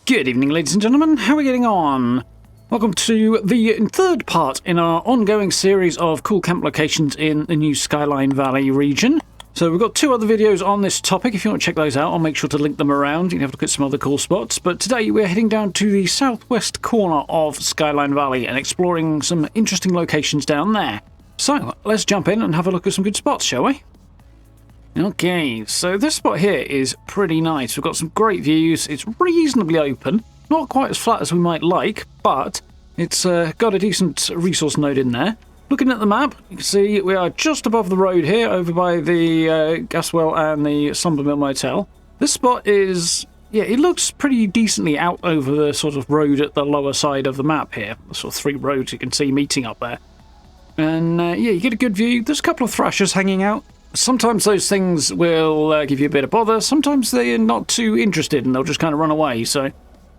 Good evening, ladies and gentlemen. How are we getting on? Welcome to the third part in our ongoing series of cool camp locations in the new Skyline Valley region. So we've got two other videos on this topic. If you want to check those out, I'll make sure to link them around. You can have a look at some other cool spots. But today we're heading down to the southwest corner of Skyline Valley and exploring some interesting locations down there. So let's jump in and have a look at some good spots, shall we? Okay, so this spot here is pretty nice. We've got some great views. It's reasonably open. Not quite as flat as we might like, but it's got a decent resource node in there. Looking at the map, you can see we are just above the road here, over by the gas well and the Slumber Mill Motel. This spot is, yeah, it looks pretty decently out over the sort of road at the lower side of the map here. The sort of three roads you can see meeting up there. And yeah, you get a good view. There's a couple of thrashers hanging out. Sometimes those things will give you a bit of bother. Sometimes they're not too interested and they'll just kind of run away. So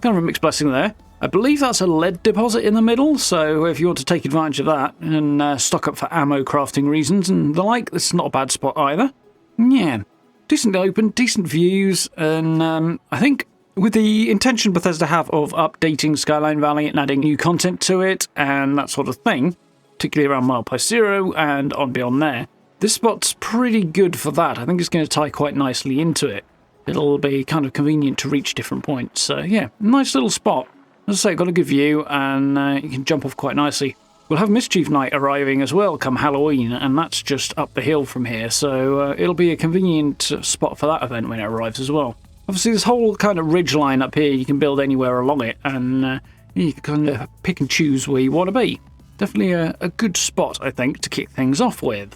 kind of a mixed blessing there. I believe that's a lead deposit in the middle. So if you want to take advantage of that and stock up for ammo crafting reasons and the like, this is not a bad spot either. Yeah, decently open, decent views. And I think with the intention Bethesda have of updating Skyline Valley and adding new content to it and that sort of thing, particularly around Milepost Zero and on beyond there, this spot's pretty good for that. I think it's going to tie quite nicely into it. It'll be kind of convenient to reach different points. So yeah, nice little spot. As I say, got a good view and you can jump off quite nicely. We'll have Mischief Night arriving as well come Halloween, and that's just up the hill from here. So it'll be a convenient spot for that event when it arrives as well. Obviously, this whole kind of ridge line up here, you can build anywhere along it, and you can kind of pick and choose where you want to be. Definitely a good spot, I think, to kick things off with.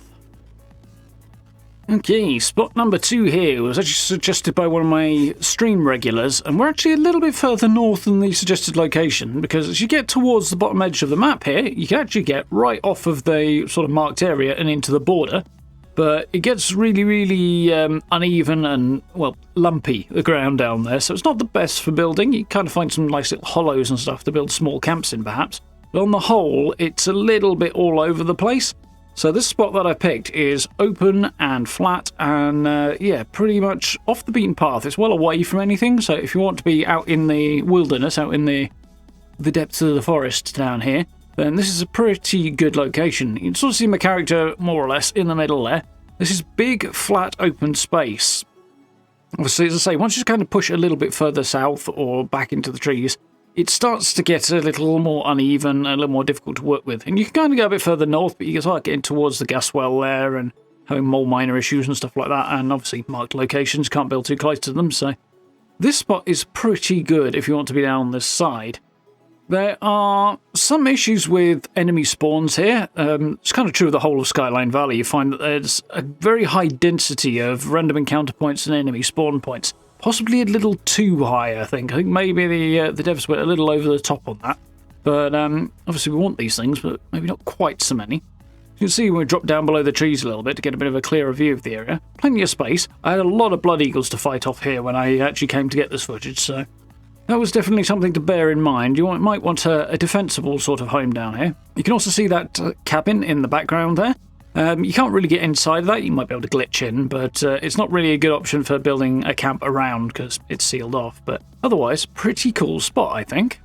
Okay, spot number 2 here was actually suggested by one of my stream regulars, and we're actually a little bit further north than the suggested location, because as you get towards the bottom edge of the map here, you can actually get right off of the sort of marked area and into the border, but it gets really uneven and, well, lumpy, the ground down there, so it's not the best for building. You kind of find some nice little hollows and stuff to build small camps in, perhaps, but on the whole, it's a little bit all over the place. So this spot that I picked is open and flat and, yeah, pretty much off the beaten path. It's well away from anything, so if you want to be out in the wilderness, out in the depths of the forest down here, then this is a pretty good location. You can sort of see my character more or less in the middle there. This is big, flat, open space. Obviously, as I say, once you kind of push a little bit further south or back into the trees, it starts to get a little more uneven, a little more difficult to work with. And you can kind of go a bit further north, but you can start getting towards the gas well there and having mole miner issues and stuff like that. And obviously marked locations, can't build too close to them. So this spot is pretty good if you want to be down on this side. There are some issues with enemy spawns here. It's kind of true of the whole of Skyline Valley. You find that there's a very high density of random encounter points and enemy spawn points. Possibly a little too high, I think. I think maybe the devs went a little over the top on that. But obviously we want these things, but maybe not quite so many. You can see when we drop down below the trees a little bit to get a bit of a clearer view of the area. Plenty of space. I had a lot of blood eagles to fight off here when I actually came to get this footage, so that was definitely something to bear in mind. You might want a defensible sort of home down here. You can also see that cabin in the background there. You can't really get inside of that. You might be able to glitch in, but it's not really a good option for building a camp around because it's sealed off. But otherwise, pretty cool spot, I think.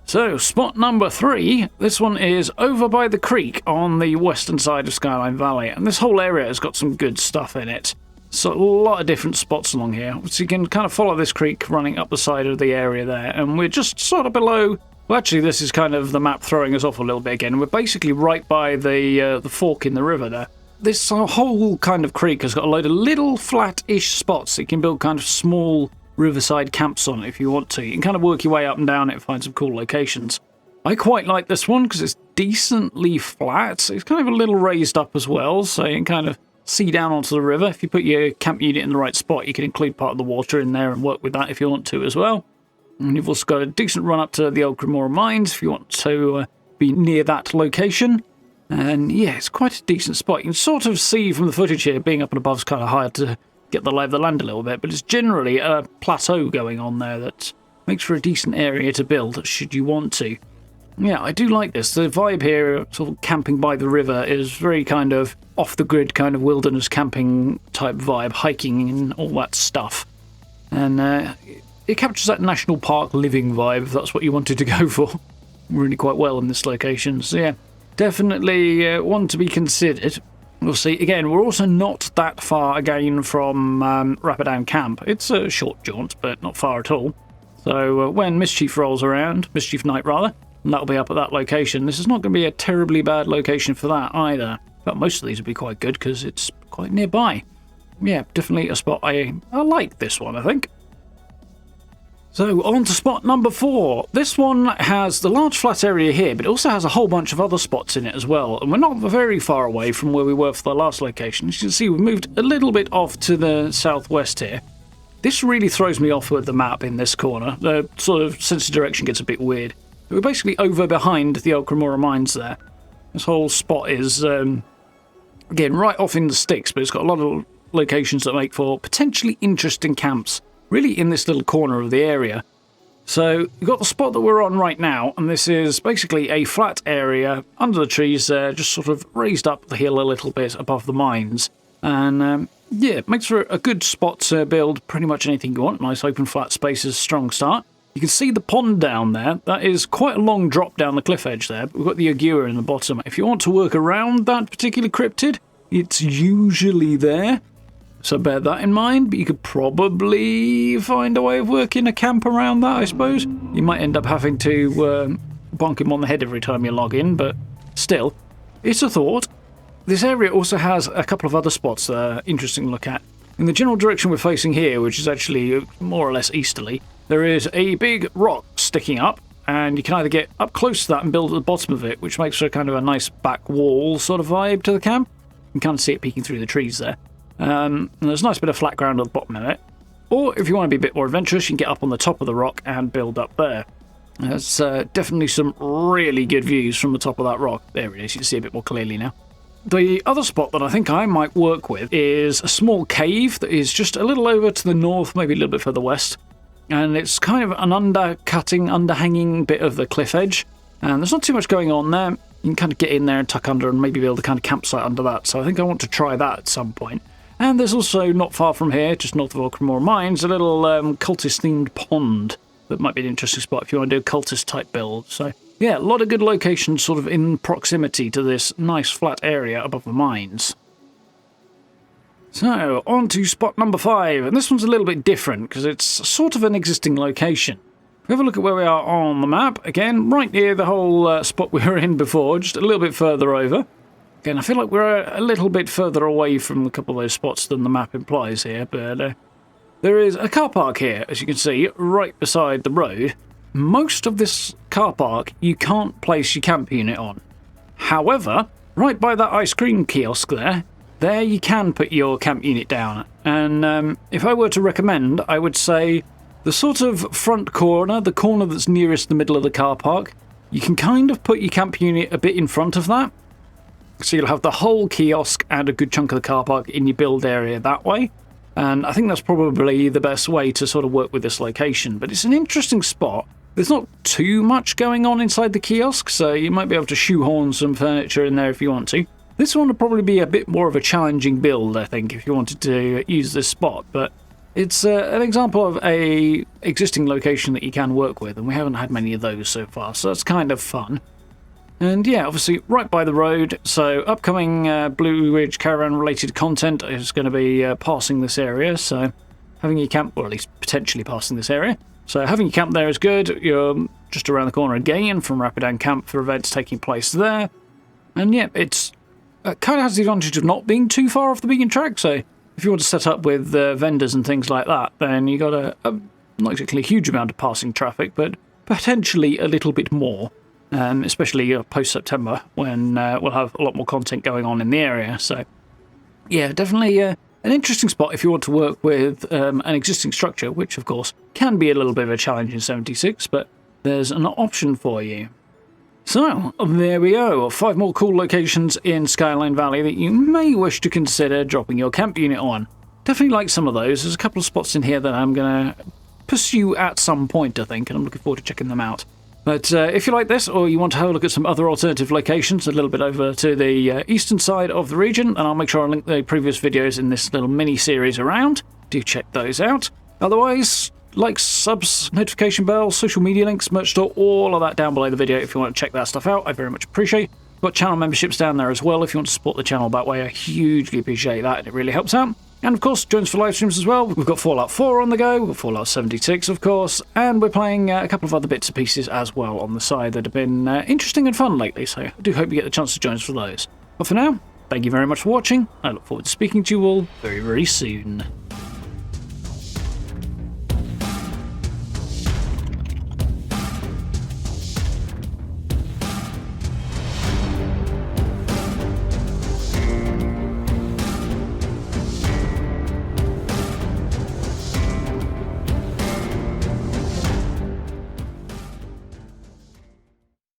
So, spot number 3. This one is over by the creek on the western side of Skyline Valley. And this whole area has got some good stuff in it. So, a lot of different spots along here. So you can kind of follow this creek running up the side of the area there. And we're just sort of below. Well, actually, this is kind of the map throwing us off a little bit again. We're basically right by the fork in the river there. This whole kind of creek has got a load of little flat-ish spots that you can build kind of small riverside camps on if you want to. You can kind of work your way up and down it and find some cool locations. I quite like this one because it's decently flat. It's kind of a little raised up as well, so you can kind of see down onto the river. If you put your camp unit in the right spot, you can include part of the water in there and work with that if you want to as well. And you've also got a decent run up to the old Cremora Mines if you want to be near that location. And yeah, it's quite a decent spot. You can sort of see from the footage here, being up and above is kind of hard to get the lay of the land a little bit, but it's generally a plateau going on there that makes for a decent area to build should you want to. Yeah, I do like this. The vibe here, sort of camping by the river, is very kind of off-the-grid kind of wilderness camping type vibe, hiking and all that stuff. And it captures that national park living vibe, if that's what you wanted to go for, really quite well in this location. So yeah, definitely one to be considered. We'll see. Again, we're also not that far again from Rapidan Camp. It's a short jaunt, but not far at all. So when Mischief rolls around, Mischief Night rather, and that'll be up at that location. This is not going to be a terribly bad location for that either. But most of these will be quite good because it's quite nearby. Yeah, definitely a spot I like this one, I think. So on to spot number 4. This one has the large flat area here, but it also has a whole bunch of other spots in it as well. And we're not very far away from where we were for the last location. As you can see, we've moved a little bit off to the southwest here. This really throws me off with the map in this corner. The sort of sense of direction gets a bit weird. We're basically over behind the old Cremora mines there. This whole spot is, again, right off in the sticks, but it's got a lot of locations that make for potentially interesting camps, really in this little corner of the area. So you've got the spot that we're on right now, and this is basically a flat area under the trees there, just sort of raised up the hill a little bit above the mines. And yeah, it makes for a good spot to build pretty much anything you want. Nice open flat spaces, strong start. You can see the pond down there. That is quite a long drop down the cliff edge there, but we've got the Agua in the bottom. If you want to work around that particular cryptid, it's usually there. So bear that in mind, but you could probably find a way of working a camp around that, I suppose. You might end up having to bonk him on the head every time you log in, but still, it's a thought. This area also has a couple of other spots that are interesting to look at. In the general direction we're facing here, which is actually more or less easterly, there is a big rock sticking up, and you can either get up close to that and build at the bottom of it, which makes for kind of a nice back wall sort of vibe to the camp. You can kind of see it peeking through the trees there. And there's a nice bit of flat ground at the bottom of it. Or if you want to be a bit more adventurous, you can get up on the top of the rock and build up there. There's definitely some really good views from the top of that rock. There it is, you can see a bit more clearly now. The other spot that I think I might work with is a small cave that is just a little over to the north, maybe a little bit further west. And it's kind of an underhanging bit of the cliff edge. And there's not too much going on there. You can kind of get in there and tuck under and maybe build a kind of campsite under that. So I think I want to try that at some point. And there's also, not far from here, just north of Old Cremora Mines, a little cultist-themed pond that might be an interesting spot if you want to do a cultist-type build. So, yeah, a lot of good locations sort of in proximity to this nice flat area above the mines. So, on to spot number 5, and this one's a little bit different because it's sort of an existing location. If we have a look at where we are on the map, again, right near the whole spot we were in before, just a little bit further over. Again, I feel like we're a little bit further away from a couple of those spots than the map implies here, but there is a car park here, as you can see, right beside the road. Most of this car park you can't place your camp unit on. However, right by that ice cream kiosk there you can put your camp unit down. And if I were to recommend, I would say the sort of front corner, the corner that's nearest the middle of the car park, you can kind of put your camp unit a bit in front of that. So you'll have the whole kiosk and a good chunk of the car park in your build area that way. And I think that's probably the best way to sort of work with this location. But it's an interesting spot. There's not too much going on inside the kiosk, so you might be able to shoehorn some furniture in there if you want to. This one would probably be a bit more of a challenging build, I think, if you wanted to use this spot. But it's an example of a existing location that you can work with, and we haven't had many of those so far, so that's kind of fun. And yeah, obviously right by the road, so upcoming Blue Ridge Caravan related content is going to be passing this area, so having your camp, or at least potentially passing this area. So having your camp there is good. You're just around the corner again from Rapidan Camp for events taking place there. And yeah, it's kind of has the advantage of not being too far off the beaten track, so if you want to set up with vendors and things like that, then you got a not exactly a huge amount of passing traffic, but potentially a little bit more. Especially post-September, when we'll have a lot more content going on in the area. So, yeah, definitely an interesting spot if you want to work with an existing structure, which, of course, can be a little bit of a challenge in 76, but there's an option for you. So, there we go. 5 more cool locations in Skyline Valley that you may wish to consider dropping your camp unit on. Definitely like some of those. There's a couple of spots in here that I'm going to pursue at some point, I think, and I'm looking forward to checking them out. But if you like this, or you want to have a look at some other alternative locations a little bit over to the eastern side of the region, and I'll make sure I link the previous videos in this little mini-series around. Do check those out. Otherwise, likes, subs, notification bell, social media links, merch store, all of that down below the video if you want to check that stuff out. I very much appreciate. Got channel memberships down there as well if you want to support the channel that way. I hugely appreciate that, and it really helps out. And of course, join us for live streams as well. We've got Fallout 4 on the go, we've got Fallout 76 of course, and we're playing a couple of other bits and pieces as well on the side that have been interesting and fun lately, so I do hope you get the chance to join us for those. But for now, thank you very much for watching. I look forward to speaking to you all very, very soon.